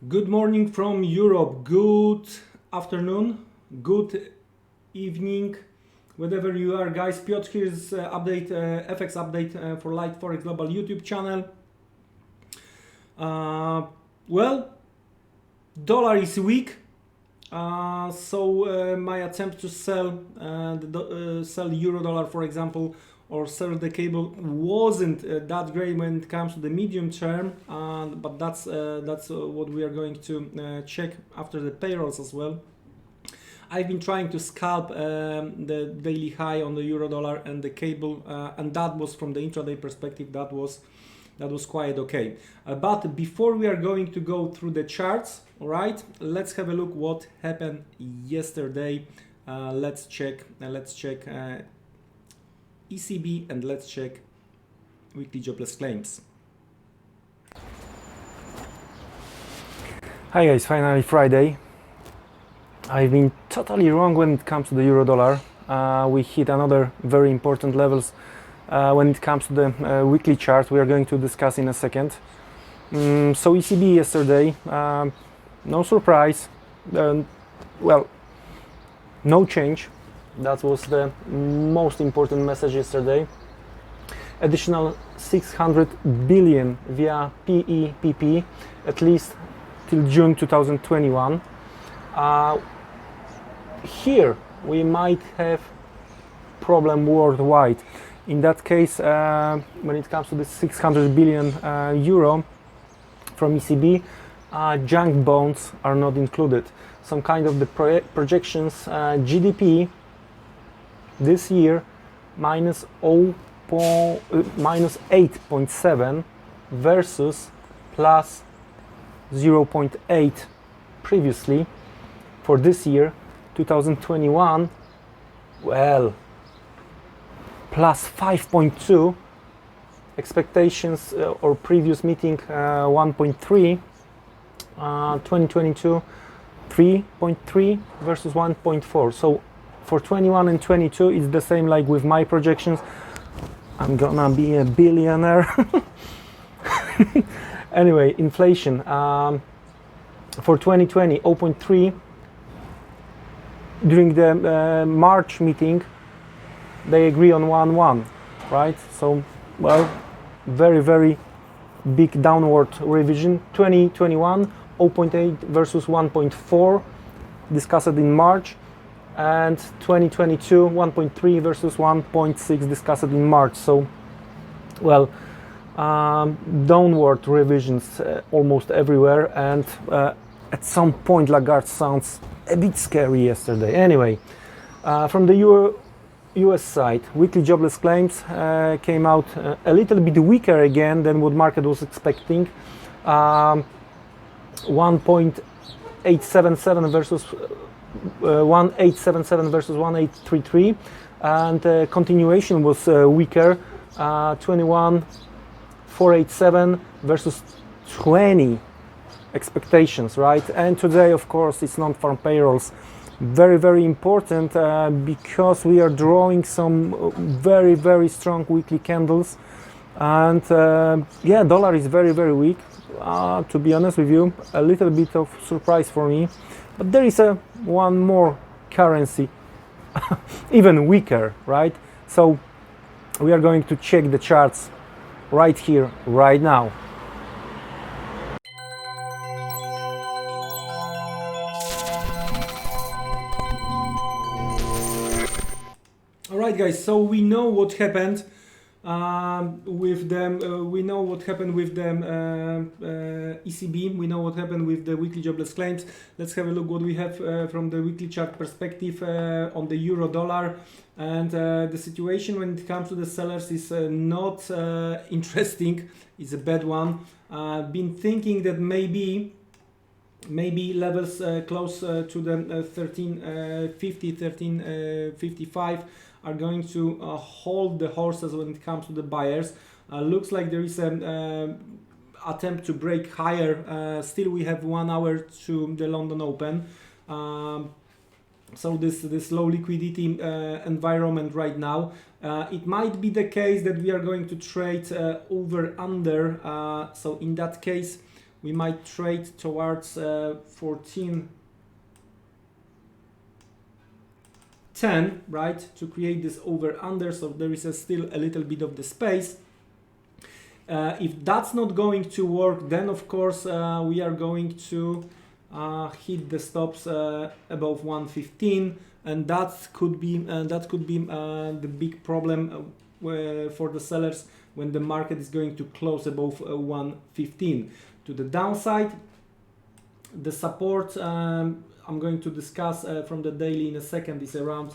Good morning from Europe, good afternoon, good evening, wherever you are, guys. Piotr here is FX update for Light Forex Global YouTube channel. Well, dollar is weak, so my attempt to sell sell euro dollar, for example, or sell the cable wasn't that great when it comes to the medium term, but that's what we are going to check after the payrolls as well. I've been trying to scalp the daily high on the euro dollar and the cable, and that was from the intraday perspective, that was quite okay. But before we are going to go through the charts, all right, let's have a look what happened yesterday. Let's check ECB and let's check weekly jobless claims. Hi guys, finally Friday. I've been totally wrong when it comes to the euro dollar. We hit another very important levels when it comes to the weekly chart we are going to discuss in a second. So ECB yesterday, no surprise, well, no change. That was the most important message yesterday. Additional 600 billion via PEPP, at least till June 2021. Here we might have problem worldwide. In that case, when it comes to the 600 billion euro from ECB, junk bonds are not included. Some kind of the projections, GDP this year minus 8.7 versus plus 0.8 previously. For this year 2021, well, plus 5.2 expectations, or previous meeting 1.3, 2022 3.3 versus 1.4. so for 21 and 22 it's the same like with my projections. I'm gonna be a billionaire. Anyway, inflation for 2020 0.3. During the March meeting they agree on 1.1, right? So, well, very big downward revision. 2021 0.8 versus 1.4 discussed in March, and 2022 1.3 versus 1.6 discussed in March. So, well, downward revisions almost everywhere, and at some point Lagarde sounds a bit scary yesterday. Anyway, from the US side, weekly jobless claims came out a little bit weaker again than what market was expecting. 1.877 versus 1877 versus 1833, and continuation was weaker. 21.487 versus 20 expectations, right? And today, of course, it's Nonfarm Payrolls. Very important, because we are drawing some very strong weekly candles, and yeah, dollar is very weak. To be honest with you, a little bit of surprise for me, but there is one more currency even weaker, right? So we are going to check the charts right here, right now. Alright guys, so we know what happened with them. We know what happened with them ECB. We know what happened with the weekly jobless claims. Let's have a look what we have from the weekly chart perspective on the euro dollar. And the situation when it comes to the sellers is not interesting. It's a bad one. Been thinking that maybe levels close to the 1350, 1355 are going to hold the horses when it comes to the buyers. Looks like there is an attempt to break higher. Still we have 1 hour to the London Open. So this low liquidity environment right now, it might be the case that we are going to trade over under. So in that case we might trade towards 14.10, right, to create this over under, so there is still a little bit of the space. If that's not going to work, then of course we are going to hit the stops above 115, and that could be the big problem for the sellers when the market is going to close above 115. To the downside, the support I'm going to discuss from the daily in a second is around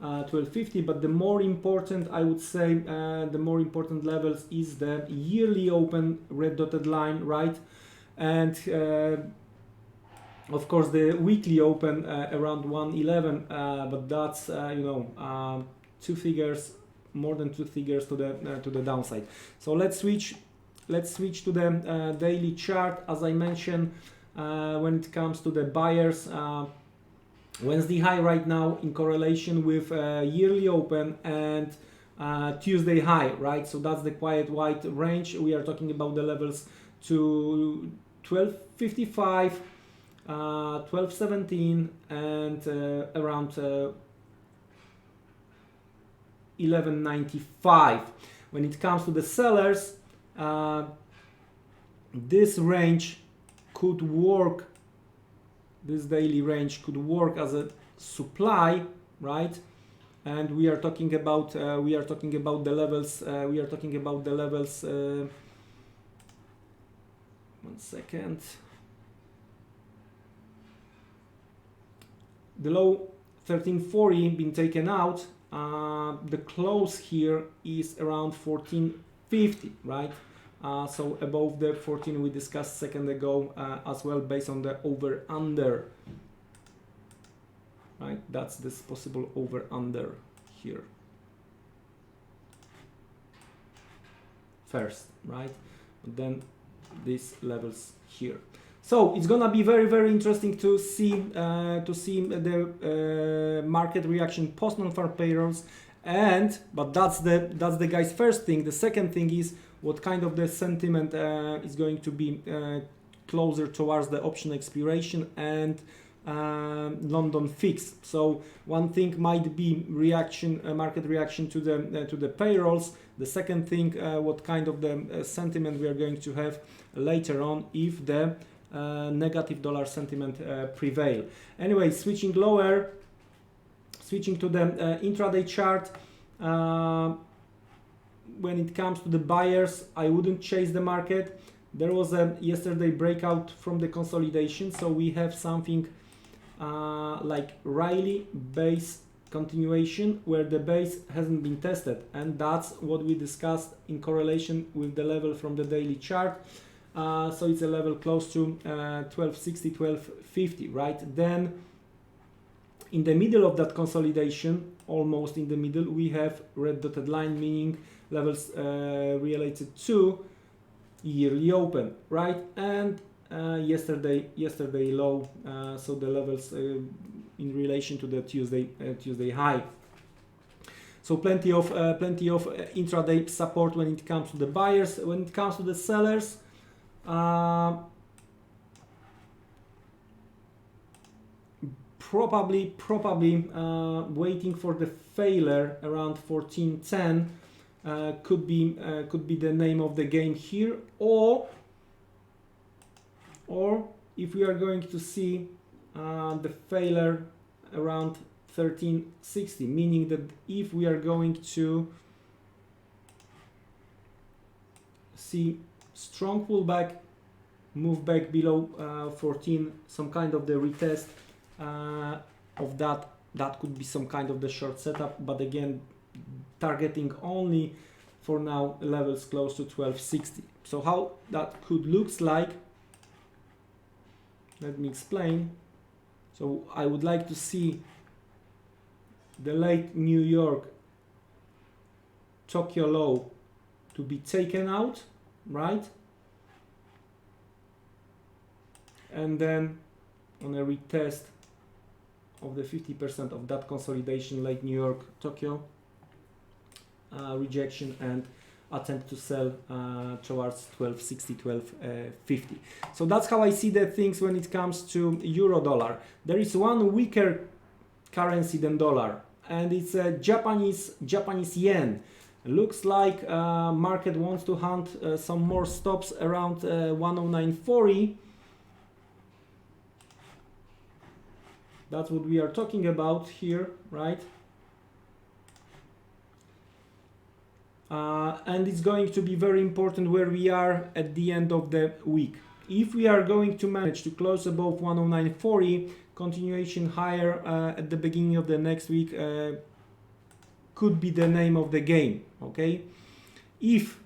1250, but the more important, I would say, the more important levels is the yearly open red dotted line, right? And of course the weekly open around 111, but that's two figures, more than two figures to the downside. So let's switch to the daily chart. As I mentioned, when it comes to the buyers, Wednesday high right now in correlation with yearly open and Tuesday high, right? So that's the quiet white range. We are talking about the levels to 1255, 1217, and around 1195. When it comes to the sellers, this range could work. This daily range could work as a supply, right? And we are talking about the levels. One second. The low 1340 been taken out. The close here is around 1450, right? So above the 14 we discussed a second ago as well, based on the over under, right? That's this possible over under here first, right? And then these levels here. So it's gonna be very, very interesting to see the market reaction post non-farm payrolls. But that's the guys' first thing. The second thing is what kind of the sentiment is going to be closer towards the option expiration and London fix. So one thing might be market reaction to the payrolls. The second thing, what kind of the sentiment we are going to have later on if the negative dollar sentiment prevail. Anyway, switching to the intraday chart. When it comes to the buyers, I wouldn't chase the market. There was a yesterday breakout from the consolidation, so we have something like Riley base continuation where the base hasn't been tested, and that's what we discussed in correlation with the level from the daily chart. So it's a level close to 1260, 1250, right? Then in the middle of that consolidation, almost in the middle, we have red dotted line, meaning levels related to yearly open, right? And yesterday low, so the levels in relation to the Tuesday high. So plenty of intraday support when it comes to the buyers. When it comes to the sellers, probably waiting for the failure around 1410 could be the name of the game here, or if we are going to see the failure around 1360, meaning that if we are going to see strong pullback, move back below 14, some kind of the retest of that could be some kind of the short setup, but again targeting only for now levels close to 1260. So how that could looks like, let me explain. So I would like to see the late New York Tokyo low to be taken out, right? And then on a retest of the 50% of that consolidation, late New York Tokyo rejection, and attempt to sell towards 1260, 1250. So that's how I see the things when it comes to euro dollar. There is one weaker currency than dollar, and it's Japanese yen. Looks like market wants to hunt some more stops around 109.40. That's what we are talking about here, right? And it's going to be very important where we are at the end of the week. If we are going to manage to close above 109.40, continuation higher at the beginning of the next week could be the name of the game, okay? If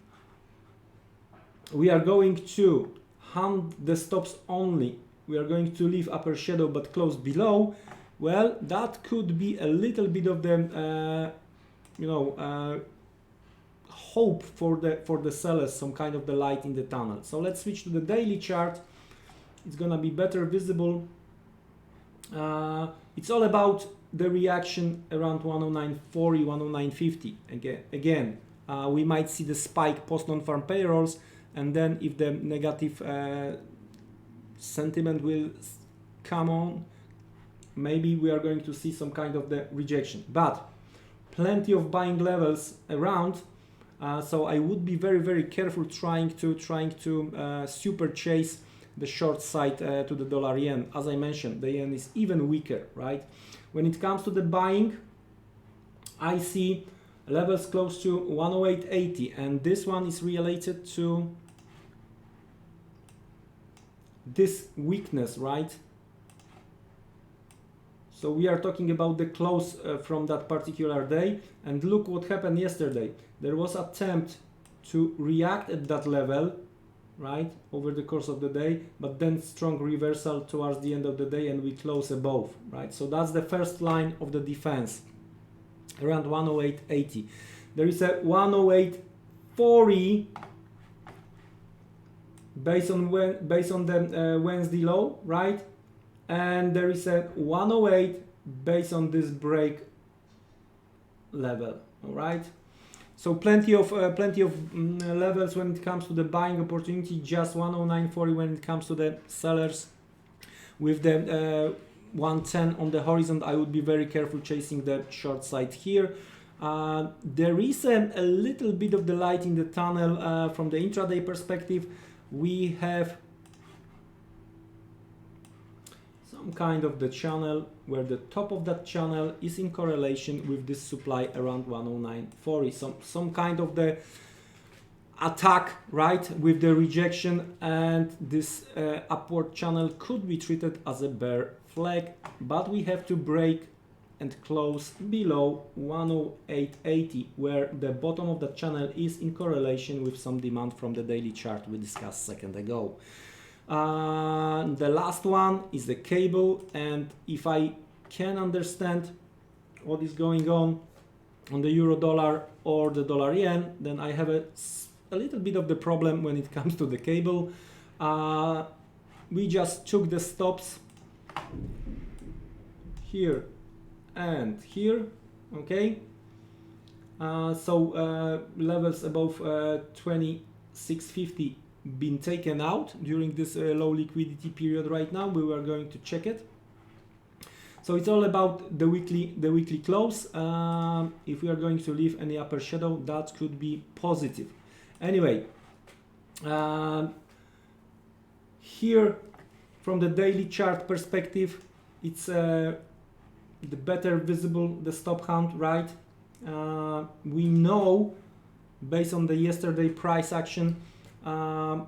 we are going to hunt the stops only, we are going to leave upper shadow but close below, well, that could be a little bit of the, hope for the sellers, some kind of the light in the tunnel. So let's switch to the daily chart. It's gonna be better visible. It's all about the reaction around 109.40, 109.50. Again, we might see the spike post non-farm payrolls, and then if the negative sentiment will come on, maybe we are going to see some kind of the rejection. But plenty of buying levels around. So I would be very, very careful trying to super chase the short side to the dollar yen. As I mentioned, the yen is even weaker, right? When it comes to the buying, I see levels close to 108.80, and this one is related to this weakness, right? So we are talking about the close from that particular day, and look what happened yesterday. There was attempt to react at that level, right, over the course of the day, but then strong reversal towards the end of the day, and we close above, right? So that's the first line of the defense, around 108.80. There is a 108.40 based on the Wednesday low, right? And there is a 108 based on this break level, all right? So plenty of levels when it comes to the buying opportunity, just 109.40 when it comes to the sellers. With the 110 on the horizon, I would be very careful chasing the short side here. There is a little bit of the light in the tunnel from the intraday perspective. We have some kind of the channel where the top of that channel is in correlation with this supply around 109.40. Some kind of the attack, right, with the rejection, and this upward channel could be treated as a bear flag, but we have to break and close below 108.80, where the bottom of the channel is in correlation with some demand from the daily chart we discussed a second ago. The last one is the cable, and if I can understand what is going on the euro dollar or the dollar yen, then I have a little bit of the problem when it comes to the cable. We just took the stops here and here, okay? Levels above 26.50 been taken out during this low liquidity period right now. We were going to check it. So it's all about the weekly close. If we are going to leave any upper shadow, that could be positive. Anyway, here from the daily chart perspective, it's the better visible the stop count, right? We know based on the yesterday price action that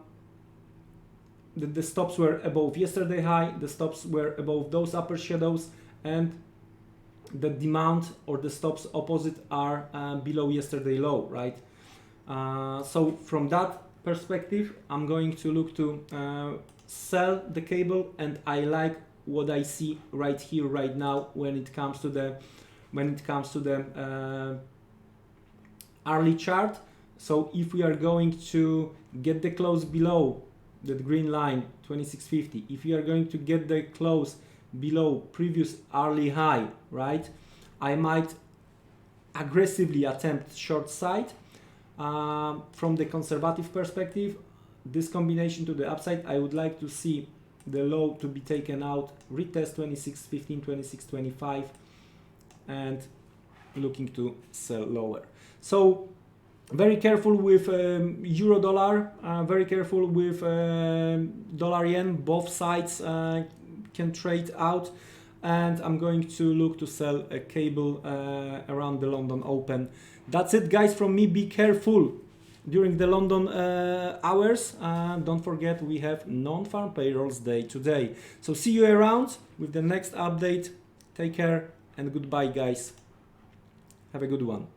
the stops were above yesterday high, the stops were above those upper shadows, and the demand or the stops opposite are below yesterday low, right? So from that perspective, I'm going to look to sell the cable, and I like what I see right here, right now, when it comes to the hourly chart. So if we are going to get the close below that green line 26.50, if you are going to get the close below previous hourly high, right, I might aggressively attempt short side. From the conservative perspective, this combination to the upside, I would like to see the low to be taken out, retest 26.15, 26.25, and looking to sell lower. So very careful with euro dollar, very careful with dollar yen. Both sides can trade out, and I'm going to look to sell a cable around the London Open. That's it, guys, from me. Be careful during the London hours. Don't forget, we have non-farm payrolls day today. So see you around with the next update. Take care and goodbye, guys. Have a good one.